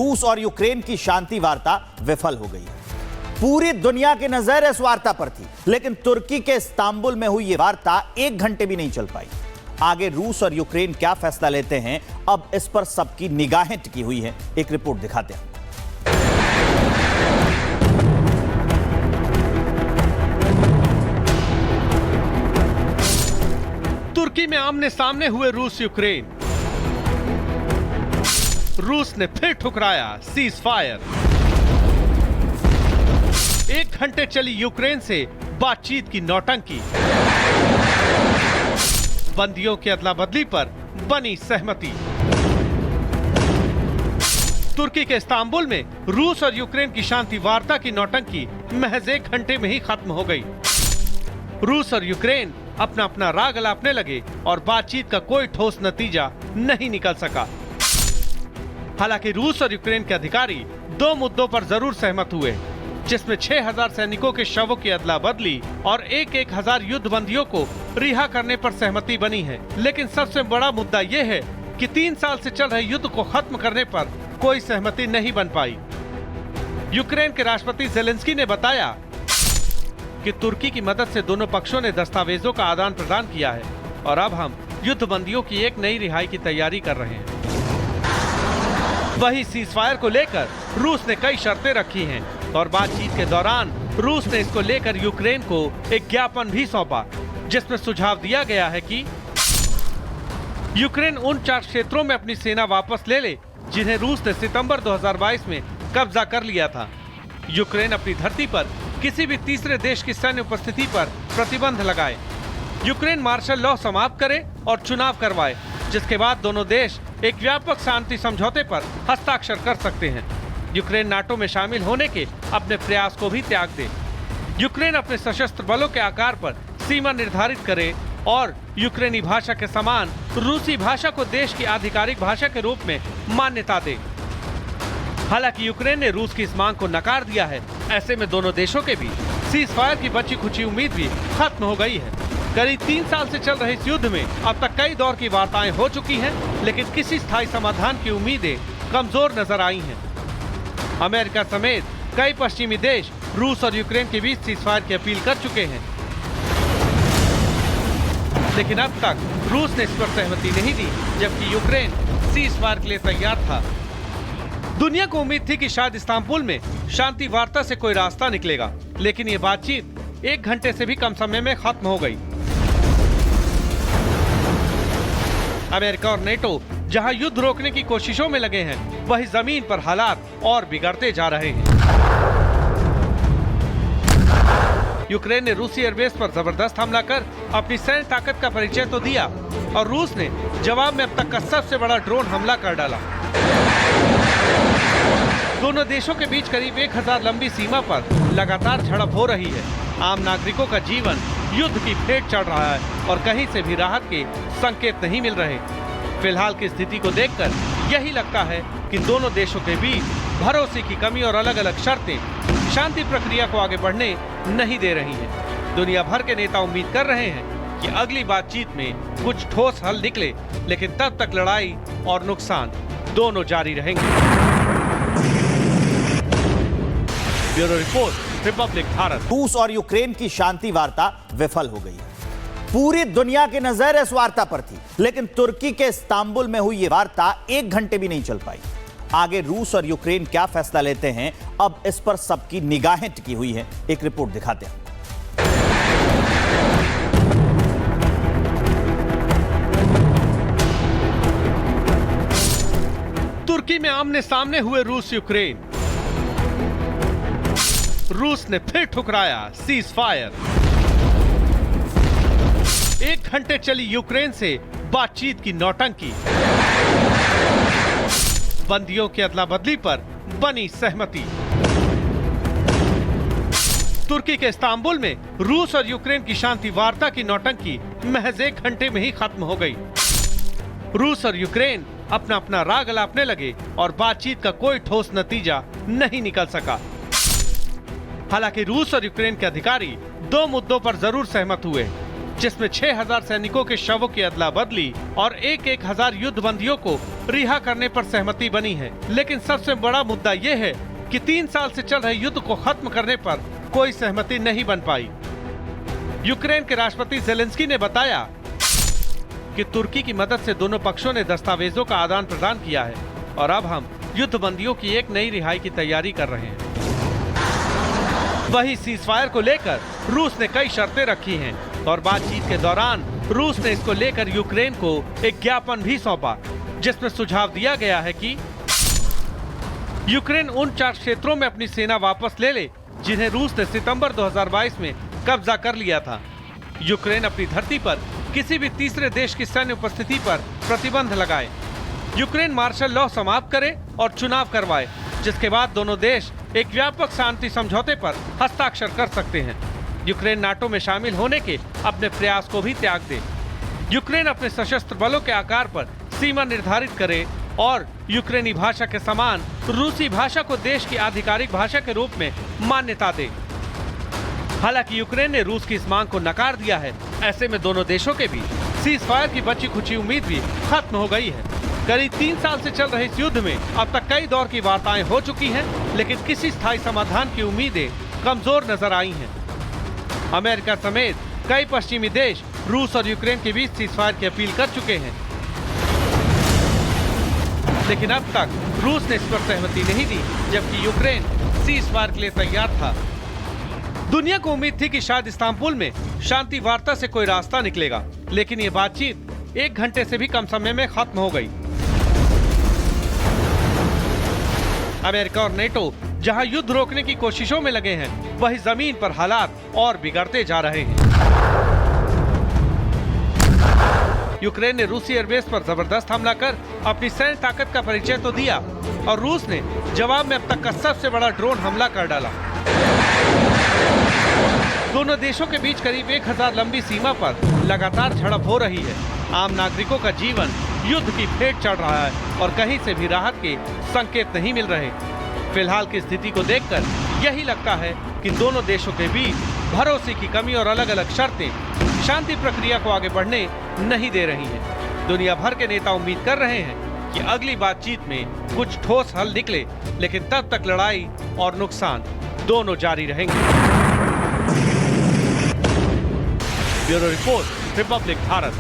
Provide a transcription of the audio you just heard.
रूस और यूक्रेन की शांति वार्ता विफल हो गई है। पूरी दुनिया की नजर इस वार्ता पर थी, लेकिन तुर्की के इस्तांबुल में हुई यह वार्ता 1 घंटे भी नहीं चल पाई। आगे रूस और यूक्रेन क्या फैसला लेते हैं, अब इस पर सबकी निगाहें टिकी हुई हैं। एक रिपोर्ट दिखाते हैं। तुर्की में आमने सामने हुए रूस यूक्रेन। रूस ने फिर ठुकराया सीज फायर। 1 घंटे चली यूक्रेन से बातचीत की नौटंकी। बंदियों की अदला बदली पर बनी सहमति। तुर्की के इस्तांबुल में रूस और यूक्रेन की शांति वार्ता की नौटंकी महज 1 घंटे में ही खत्म हो गई। रूस और यूक्रेन अपना अपना राग अलापने लगे और बातचीत का कोई ठोस नतीजा नहीं निकल सका। हालांकि रूस और यूक्रेन के अधिकारी 2 मुद्दों पर जरूर सहमत हुए, जिसमें 6000 सैनिकों के शवों की अदला बदली और 1,000 युद्ध बंदियों को रिहा करने पर सहमति बनी है। लेकिन सबसे बड़ा मुद्दा यह है कि 3 साल से चल रहे युद्ध को खत्म करने पर कोई सहमति नहीं बन पाई। यूक्रेन के राष्ट्रपति जेलेंस्की ने बताया कि तुर्की की मदद से दोनों पक्षों ने दस्तावेजों का आदान प्रदान किया है और अब हम युद्ध बंदियों की एक नई रिहाई की तैयारी कर रहे हैं। वहीं सीजफायर को लेकर रूस ने कई शर्तें रखी हैं और बातचीत के दौरान रूस ने इसको लेकर यूक्रेन को एक ज्ञापन भी सौंपा, जिसमें सुझाव दिया गया है कि यूक्रेन उन 4 क्षेत्रों में अपनी सेना वापस ले ले जिन्हें रूस ने सितंबर 2022 में कब्जा कर लिया था। यूक्रेन अपनी धरती पर किसी भी तीसरे देश की सैन्य उपस्थिति पर प्रतिबंध लगाए। यूक्रेन मार्शल लॉ समाप्त करे और चुनाव करवाए, जिसके बाद दोनों देश एक व्यापक शांति समझौते पर हस्ताक्षर कर सकते हैं। यूक्रेन नाटो में शामिल होने के अपने प्रयास को भी त्याग दे। यूक्रेन अपने सशस्त्र बलों के आकार पर सीमा निर्धारित करे और यूक्रेनी भाषा के समान रूसी भाषा को देश की आधिकारिक भाषा के रूप में मान्यता दे। हालांकि यूक्रेन ने रूस की इस मांग को नकार दिया है। ऐसे में दोनों देशों के बीच सीज फायर की बची खुची उम्मीद भी खत्म हो गई है। करीब 3 साल से चल रहे इस युद्ध में अब तक कई दौर की वार्ताएं हो चुकी हैं, लेकिन किसी स्थायी समाधान की उम्मीदें कमजोर नजर आई हैं। अमेरिका समेत कई पश्चिमी देश रूस और यूक्रेन के बीच सीज फायर की अपील कर चुके हैं, लेकिन अब तक रूस ने इस पर सहमति नहीं दी, जबकि यूक्रेन सीज फायर के लिए तैयार था। दुनिया को उम्मीद थी कि शायद इस्तांबुल में शांति वार्ता से कोई रास्ता निकलेगा, लेकिन ये बातचीत 1 घंटे से भी कम समय में खत्म हो गई। अमेरिका और नेटो जहां युद्ध रोकने की कोशिशों में लगे हैं, वहीं जमीन पर हालात और बिगड़ते जा रहे हैं। यूक्रेन ने रूसी एयरबेस पर जबरदस्त हमला कर अपनी सैन्य ताकत का परिचय तो दिया और रूस ने जवाब में अब तक का सबसे बड़ा ड्रोन हमला कर डाला। दोनों देशों के बीच करीब 1000 लंबी सीमा पर लगातार झड़प हो रही है। आम नागरिकों का जीवन युद्ध की भेंट चढ़ रहा है और कहीं से भी राहत के संकेत नहीं मिल रहे। फिलहाल की स्थिति को देखकर यही लगता है कि दोनों देशों के बीच भरोसे की कमी और अलग अलग शर्तें शांति प्रक्रिया को आगे बढ़ने नहीं दे रही हैं। दुनिया भर के नेता उम्मीद कर रहे हैं कि अगली बातचीत में कुछ ठोस हल निकले, लेकिन तब तक लड़ाई और नुकसान दोनों जारी रहेंगे। Bureau report, Republic Bharat. रूस और यूक्रेन की शांति वार्ता विफल हो गई है। पूरी दुनिया की नजर इस वार्ता पर थी, लेकिन तुर्की के इस्तांबुल में हुई यह वार्ता 1 घंटे भी नहीं चल पाई। आगे रूस और यूक्रेन क्या फैसला लेते हैं, अब इस पर सबकी निगाहें टिकी हुई हैं। एक रिपोर्ट दिखाते हैं। तुर्की में आमने सामने हुए रूस यूक्रेन। रूस ने फिर ठुकराया सीज फायर। 1 घंटे चली यूक्रेन से बातचीत की नौटंकी। बंदियों की अदला बदली पर बनी सहमति। तुर्की के इस्तांबुल में रूस और यूक्रेन की शांति वार्ता की नौटंकी महज 1 घंटे में ही खत्म हो गई। रूस और यूक्रेन अपना अपना राग अलापने लगे और बातचीत का कोई ठोस नतीजा नहीं निकल सका। हालांकि रूस और यूक्रेन के अधिकारी 2 मुद्दों पर जरूर सहमत हुए, जिसमें 6000 सैनिकों के शवों की अदला बदली और 1,000 युद्ध बंदियों को रिहा करने पर सहमति बनी है। लेकिन सबसे बड़ा मुद्दा ये है कि 3 साल से चल रहे युद्ध को खत्म करने पर कोई सहमति नहीं बन पाई। यूक्रेन के राष्ट्रपति जेलेंस्की ने बताया कि तुर्की की मदद से दोनों पक्षों ने दस्तावेजों का आदान प्रदान किया है और अब हम युद्ध बंदियों की एक नई रिहाई की तैयारी कर रहे हैं। वही सीजफायर को लेकर रूस ने कई शर्तें रखी हैं और बातचीत के दौरान रूस ने इसको लेकर यूक्रेन को एक ज्ञापन भी सौंपा, जिसमें सुझाव दिया गया है कि यूक्रेन उन 4 क्षेत्रों में अपनी सेना वापस ले ले जिन्हें रूस ने सितंबर 2022 में कब्जा कर लिया था। यूक्रेन अपनी धरती पर किसी भी तीसरे देश की सैन्य उपस्थिति पर प्रतिबंध लगाए। यूक्रेन मार्शल लॉ समाप्त करे और चुनाव करवाए, जिसके बाद दोनों देश एक व्यापक शांति समझौते पर हस्ताक्षर कर सकते हैं। यूक्रेन नाटो में शामिल होने के अपने प्रयास को भी त्याग दे। यूक्रेन अपने सशस्त्र बलों के आकार पर सीमा निर्धारित करे और यूक्रेनी भाषा के समान रूसी भाषा को देश की आधिकारिक भाषा के रूप में मान्यता दे। हालांकि यूक्रेन ने रूस की इस मांग को नकार दिया है। ऐसे में दोनों देशों के बीच सीज फायर की बची खुची उम्मीद भी खत्म हो गई है। करीब 3 साल से चल रहे इस युद्ध में अब तक कई दौर की वार्ताएं हो चुकी हैं, लेकिन किसी स्थायी समाधान की उम्मीदें कमजोर नजर आई हैं। अमेरिका समेत कई पश्चिमी देश रूस और यूक्रेन के बीच सीज फायर की अपील कर चुके हैं, लेकिन अब तक रूस ने इस पर सहमति नहीं दी, जबकि यूक्रेन सीज फायर के लिए तैयार था। दुनिया को उम्मीद थी कि शायद इस्तांबुल में शांति वार्ता से कोई रास्ता निकलेगा, लेकिन ये बातचीत 1 घंटे से भी कम समय में खत्म हो गई। अमेरिका और नेटो जहां युद्ध रोकने की कोशिशों में लगे हैं, वहीं जमीन पर हालात और बिगड़ते जा रहे हैं। यूक्रेन ने रूसी एयरबेस पर जबरदस्त हमला कर अपनी सैन्य ताकत का परिचय तो दिया और रूस ने जवाब में अब तक का सबसे बड़ा ड्रोन हमला कर डाला। दोनों देशों के बीच करीब 1000 लंबी सीमा पर लगातार झड़प हो रही है। आम नागरिकों का जीवन युद्ध की भेंट चढ़ रहा है और कहीं से भी राहत के संकेत नहीं मिल रहे। फिलहाल की स्थिति को देखकर यही लगता है कि दोनों देशों के बीच भरोसे की कमी और अलग अलग शर्तें शांति प्रक्रिया को आगे बढ़ने नहीं दे रही हैं। दुनिया भर के नेता उम्मीद कर रहे हैं कि अगली बातचीत में कुछ ठोस हल निकले, लेकिन तब तक लड़ाई और नुकसान दोनों जारी रहेंगे। Bureau report, Republic Bharat.